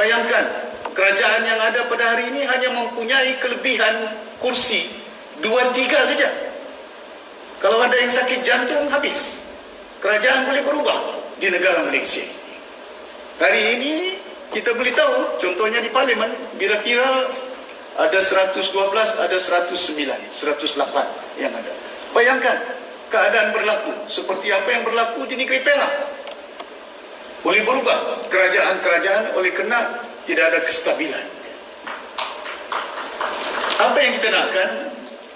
Bayangkan, kerajaan yang ada pada hari ini hanya mempunyai kelebihan kursi 2-3 saja. Kalau ada yang sakit jantung, habis. Kerajaan boleh berubah di negara Malaysia. Hari ini kita boleh tahu, contohnya di Parlimen, kira-kira ada 112, ada 109, 108 yang ada. Bayangkan keadaan berlaku seperti apa yang berlaku di negeri Perak. Boleh berubah kerajaan-kerajaan oleh kerana tidak ada kestabilan. Apa yang kita nakkan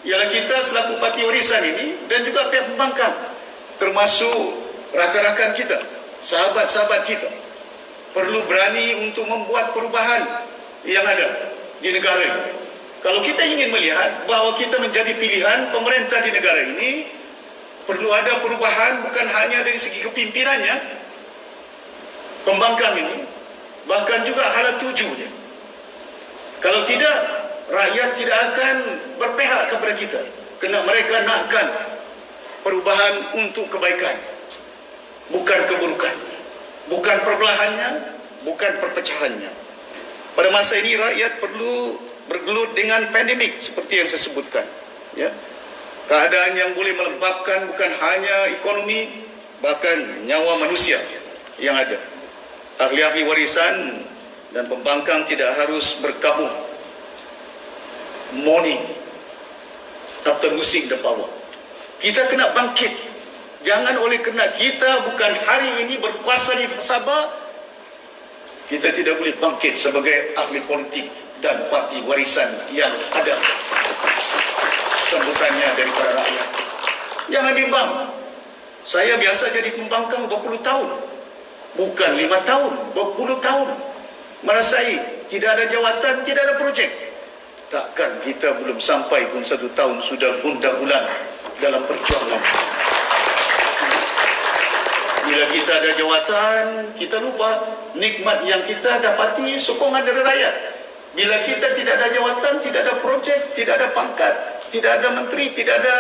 ialah kita selaku parti warisan ini dan juga pihak pembangkang, termasuk rakan-rakan kita, sahabat-sahabat kita, perlu berani untuk membuat perubahan yang ada di negara ini. Kalau kita ingin melihat bahawa kita menjadi pilihan pemerintah di negara ini, perlu ada perubahan bukan hanya dari segi kepimpinannya, pembangkang ini, bahkan juga hala tujunya. Kalau tidak, rakyat tidak akan berpihak kepada kita, kerana mereka nakkan perubahan untuk kebaikan, bukan keburukan, bukan perbelahannya, bukan perpecahannya. Pada masa ini rakyat perlu bergelut dengan pandemik seperti yang saya sebutkan, ya. Keadaan yang boleh melembabkan bukan hanya ekonomi, bahkan nyawa manusia yang ada. Ahli-ahli warisan dan pembangkang tidak harus bergabung. Morning after losing the power. Kita kena bangkit. Jangan oleh kerana kita bukan hari ini berkuasa di Sabah, kita tidak boleh bangkit sebagai ahli politik dan parti warisan yang ada sambutannya daripada rakyat. Jangan bimbang. Saya biasa jadi pembangkang 20 tahun. Bukan 5 tahun, 20 tahun. Merasai tidak ada jawatan, tidak ada projek. Takkan kita belum sampai pun 1 tahun sudah gundah-gulana dalam perjuangan. Bila kita ada jawatan, kita lupa nikmat yang kita dapati sokongan dari rakyat. Bila kita tidak ada jawatan, tidak ada projek, tidak ada pangkat, tidak ada menteri, tidak ada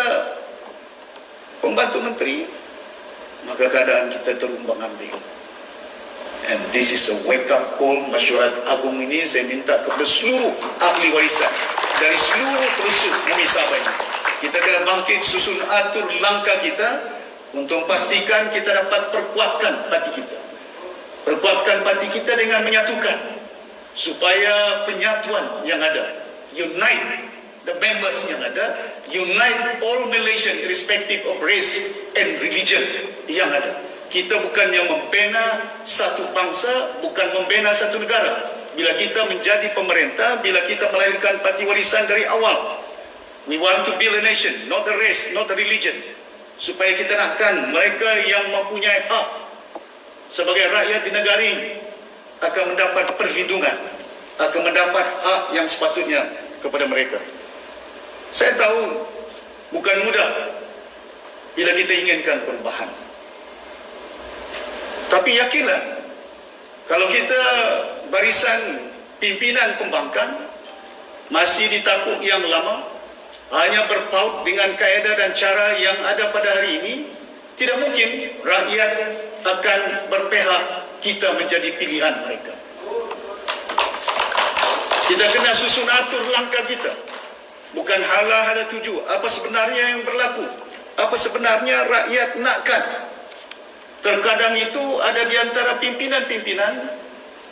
pembantu menteri, maka keadaan kita terumbang-ambing. And this is a wake-up call. Mesyuarat Agung ini saya minta kepada seluruh ahli warisan dari seluruh pelosok bumi Sabah ini. Kita kena bangkit, susun atur langkah kita untuk memastikan kita dapat perkuatkan parti kita. Perkuatkan parti kita dengan menyatukan, supaya penyatuan yang ada, unite the members yang ada, unite all Malaysian irrespective of race and religion yang ada. Kita bukannya membina satu bangsa, bukan membina satu negara. Bila kita menjadi pemerintah, bila kita melahirkan parti warisan dari awal, we want to build a nation, not a race, not a religion. Supaya kita nakkan mereka yang mempunyai hak sebagai rakyat di negara ini akan mendapat perlindungan, akan mendapat hak yang sepatutnya kepada mereka. Saya tahu bukan mudah bila kita inginkan perubahan. Tapi yakinlah, kalau kita barisan pimpinan pembangkang masih di takuk yang lama, hanya berpaut dengan kaedah dan cara yang ada pada hari ini, tidak mungkin rakyat akan berpihak kita menjadi pilihan mereka. Kita kena susun atur langkah kita, bukan hala-hala tuju. Apa sebenarnya yang berlaku, apa sebenarnya rakyat nakkan. Terkadang itu ada di antara pimpinan-pimpinan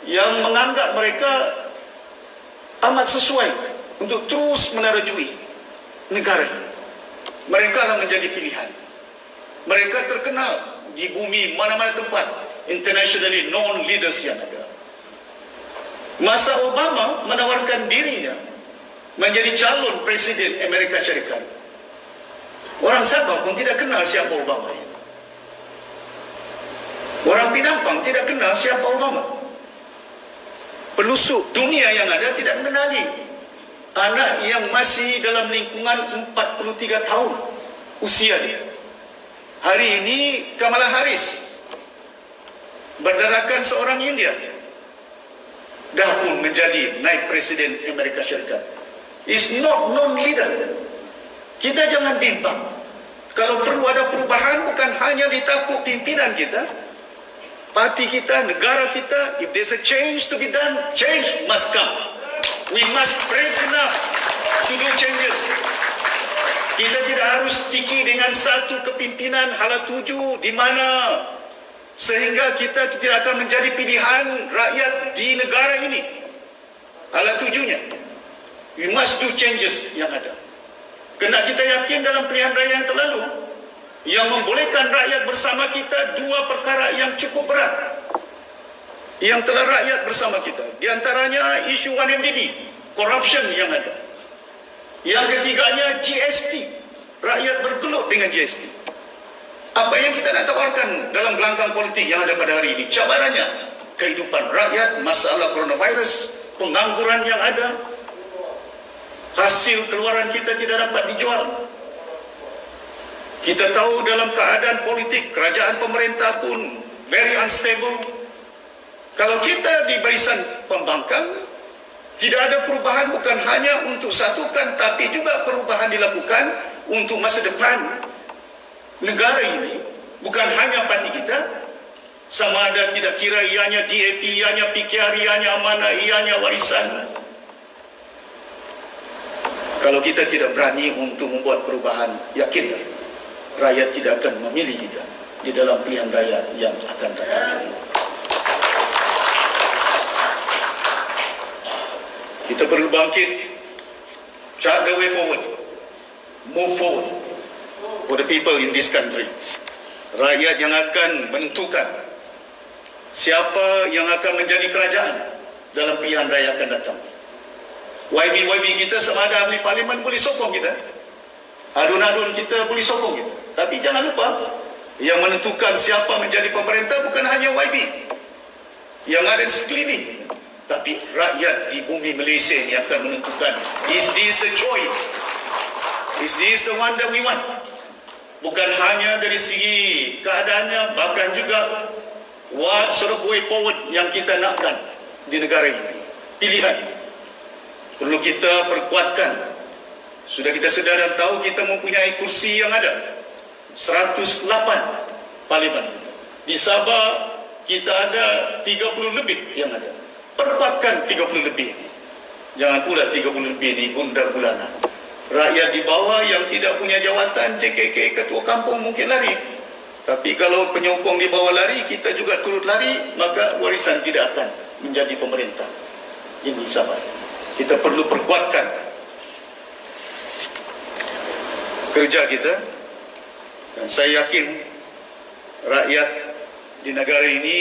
yang menganggap mereka amat sesuai untuk terus menerjui negara. Mereka lah menjadi pilihan. Mereka terkenal di bumi mana-mana tempat, internationally known leaders yang ada. Masa Obama menawarkan dirinya menjadi calon presiden Amerika Syarikat, orang Sabah pun tidak kenal siapa Obama ini. Orang Pinampang tidak kenal siapa Obama. Pelosok dunia yang ada tidak mengenali anak yang masih dalam lingkungan 43 tahun usia dia. Hari ini Kamala Harris berdasarkan seorang India dah pun menjadi naik presiden Amerika Syarikat. Is not known leader. Kita jangan bimbang. Kalau perlu ada perubahan, bukan hanya di takuk pimpinan kita, parti kita, negara kita. If there's a change to be done, change must come. We must brave enough to do changes. Kita tidak harus sticky dengan satu kepimpinan hala tuju di mana sehingga kita tidak akan menjadi pilihan rakyat di negara ini. Hala tujunya, we must do changes yang ada. Kerana kita yakin dalam pilihan raya yang terlalu, yang membolehkan rakyat bersama kita dua perkara yang cukup berat yang telah rakyat bersama kita. Di antaranya isu 1MDB, corruption yang ada. Yang ketiganya GST, rakyat bergelut dengan GST. Apa yang kita nak tawarkan dalam gelanggang politik yang ada pada hari ini? Cabarannya, kehidupan rakyat, masalah coronavirus, pengangguran yang ada, hasil keluaran kita tidak dapat dijual. Kita tahu dalam keadaan politik, kerajaan pemerintah pun very unstable. Kalau kita di barisan pembangkang, tidak ada perubahan bukan hanya untuk satukan, tapi juga perubahan dilakukan untuk masa depan negara ini. Bukan hanya parti kita, sama ada tidak kira ianya DAP, ianya PKR, ianya Amanah, ianya Warisan. Kalau kita tidak berani untuk membuat perubahan, yakinlah rakyat tidak akan memilih kita di dalam pilihan raya yang akan datang. Kita perlu bangkit, chart the way forward, move forward for the people in this country. Rakyat yang akan menentukan siapa yang akan menjadi kerajaan dalam pilihan raya akan datang. YB kita sama ada ahli parlimen boleh sokong kita, adun-adun kita boleh sokong kita. Tapi jangan lupa, yang menentukan siapa menjadi pemerintah bukan hanya YB yang ada di sekeliling, tapi rakyat di bumi Malaysia ini akan menentukan, is this the choice? Is this the one that we want? Bukan hanya dari segi keadaannya, bahkan juga what sort of way forward yang kita nakkan di negara ini. Pilihan perlu kita perkuatkan. Sudah kita sedar dan tahu kita mempunyai kursi yang ada 108 parlimen. Di Sabah kita ada 30 lebih yang ada. Perkuatkan 30 lebih ini. Jangan pula 30 lebih ini gunda gulana. Rakyat di bawah yang tidak punya jawatan, JKK, ketua kampung mungkin lari. Tapi kalau penyokong di bawah lari, kita juga turut lari, maka Warisan tidak akan menjadi pemerintah ini Sabah. Kita perlu perkuatkan kerja kita. Dan saya yakin rakyat di negara ini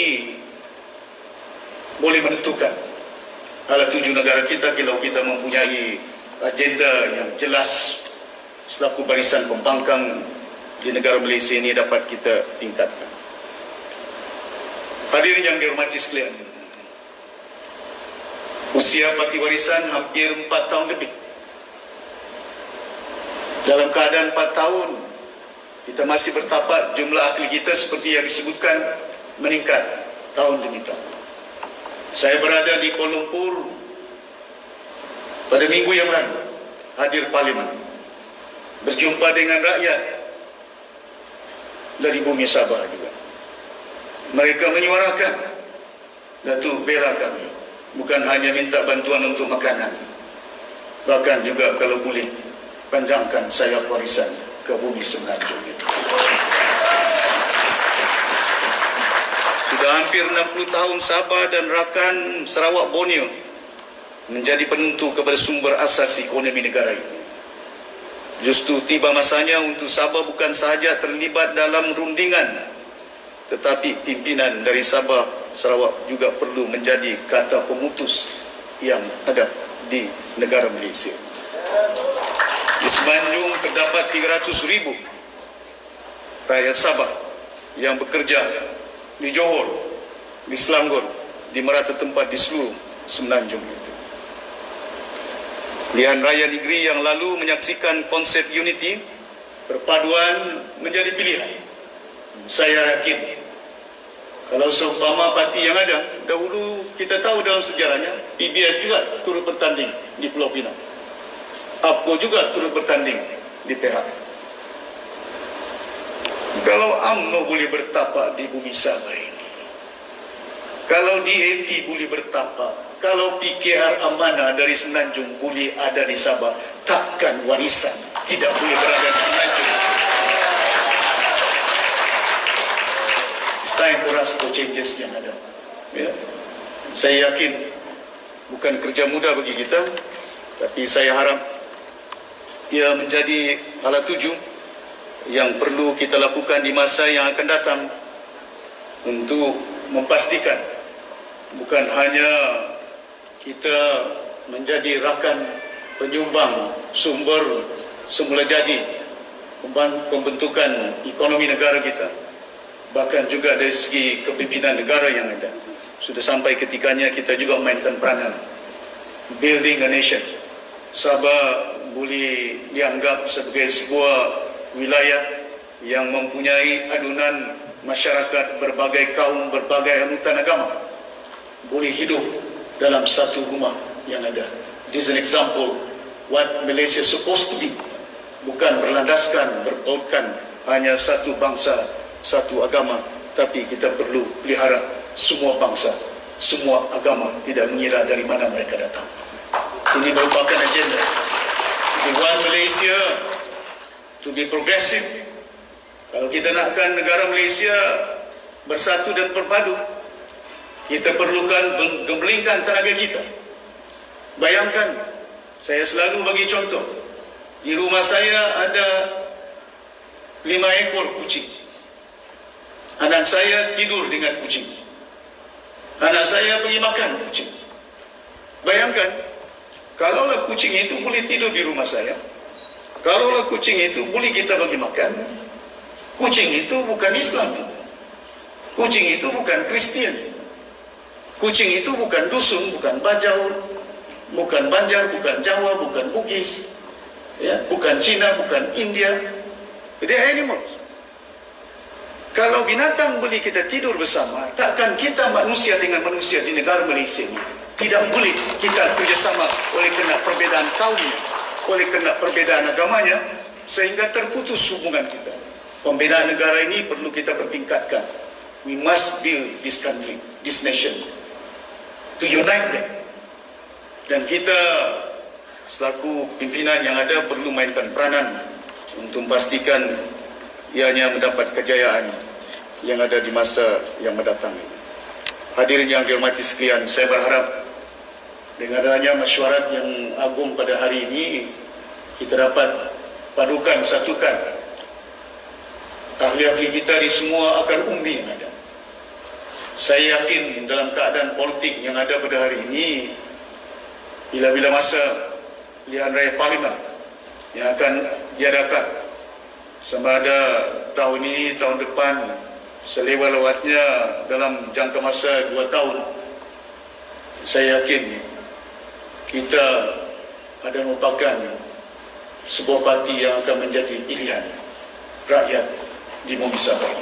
boleh menentukan hala tuju negara kita kalau kita mempunyai agenda yang jelas selaku barisan pembangkang di negara Malaysia ini dapat kita tingkatkan. Hadirin yang dihormati sekalian, usia Parti Warisan hampir 4 tahun lebih. Dalam keadaan 4 tahun, kita masih bertapak jumlah ahli kita seperti yang disebutkan meningkat tahun demi tahun. Saya berada di Kuala Lumpur pada minggu yang lalu, hadir parlimen, berjumpa dengan rakyat dari bumi Sabah juga. Mereka menyuarakan, Datuk bela kami, bukan hanya minta bantuan untuk makanan, bahkan juga kalau boleh panjangkan sayap warisan ke bumi Semenanjung. Sudah hampir 60 tahun Sabah dan rakan Sarawak Borneo menjadi penentu kepada sumber asas ekonomi negara ini. Justru tiba masanya untuk Sabah bukan sahaja terlibat dalam rundingan, tetapi pimpinan dari Sabah Sarawak juga perlu menjadi kata pemutus yang ada di negara Malaysia. Di Semenanjung terdapat 300,000 rakyat Sabah yang bekerja di Johor, di Selangor, di merata tempat di seluruh Semenanjung. Pilihan raya negeri yang lalu menyaksikan konsep unity, perpaduan menjadi pilihan. Saya yakin kalau seumpama parti yang ada, dahulu kita tahu dalam sejarahnya, PBS juga turut bertanding di Pulau Pinang. APCO juga turut bertanding di Perak. Kalau UMNO boleh bertapak di bumi Sabah ini, Kalau DAP boleh bertapa, kalau PKR Amanah dari Semenanjung boleh ada di Sabah, takkan warisan tidak boleh berada di Semenanjung. It's time for us to changes yang ada. Ya. Saya yakin bukan kerja mudah bagi kita, tapi saya harap ia menjadi alat tuju yang perlu kita lakukan di masa yang akan datang untuk memastikan bukan hanya kita menjadi rakan penyumbang sumber semula jadi pembentukan ekonomi negara kita, bahkan juga dari segi kepimpinan negara yang ada. Sudah sampai ketikanya kita juga memainkan peranan building a nation. Sabah boleh dianggap sebagai sebuah wilayah yang mempunyai adunan masyarakat berbagai kaum, berbagai anutan agama boleh hidup dalam satu rumah yang ada. This is an example what Malaysia supposed to be. Bukan berlandaskan, berpautkan hanya satu bangsa, satu agama, tapi kita perlu pelihara semua bangsa, semua agama, tidak mengira dari mana mereka datang. Ini merupakan agenda. We want Malaysia to be progressive. Kalau kita nakkan negara Malaysia bersatu dan berpadu, kita perlukan menggembelingkan tenaga kita. Bayangkan, saya selalu bagi contoh, di rumah saya ada 5 ekor kucing. Anak saya tidur dengan kucing. Anak saya pergi makan kucing. Bayangkan, kalaulah kucing itu boleh tidur di rumah saya, kalaulah kucing itu boleh kita bagi makan, kucing itu bukan Islam, kucing itu bukan Kristian, kucing itu bukan dusun, bukan Bajau, bukan Banjar, bukan Jawa, bukan Bugis, ya, bukan Cina, bukan India. They are animals. Kalau binatang boleh kita tidur bersama, takkan kita manusia dengan manusia di negara Malaysia ini tidak boleh kita kerjasama oleh kerana perbezaan kaumnya, oleh kerana perbezaan agamanya, sehingga terputus hubungan kita. Pembinaan negara ini perlu kita pertingkatkan. We must build this country, this nation, to unite them. Dan kita selaku pimpinan yang ada perlu mainkan peranan untuk memastikan ianya mendapat kejayaan yang ada di masa yang mendatang. Hadirin yang dihormati sekalian, saya berharap dengan adanya mesyuarat yang agung pada hari ini, kita dapat padukan, satukan ahli-ahli kita di semua akar umbi yang ada. Saya yakin dalam keadaan politik yang ada pada hari ini, bila-bila masa pilihan raya parlimen yang akan diadakan, sama ada tahun ini, tahun depan, selewat-lewatnya dalam jangka masa 2 tahun, saya yakin kita ada merupakan sebuah parti yang akan menjadi pilihan rakyat di Bumi Sabah.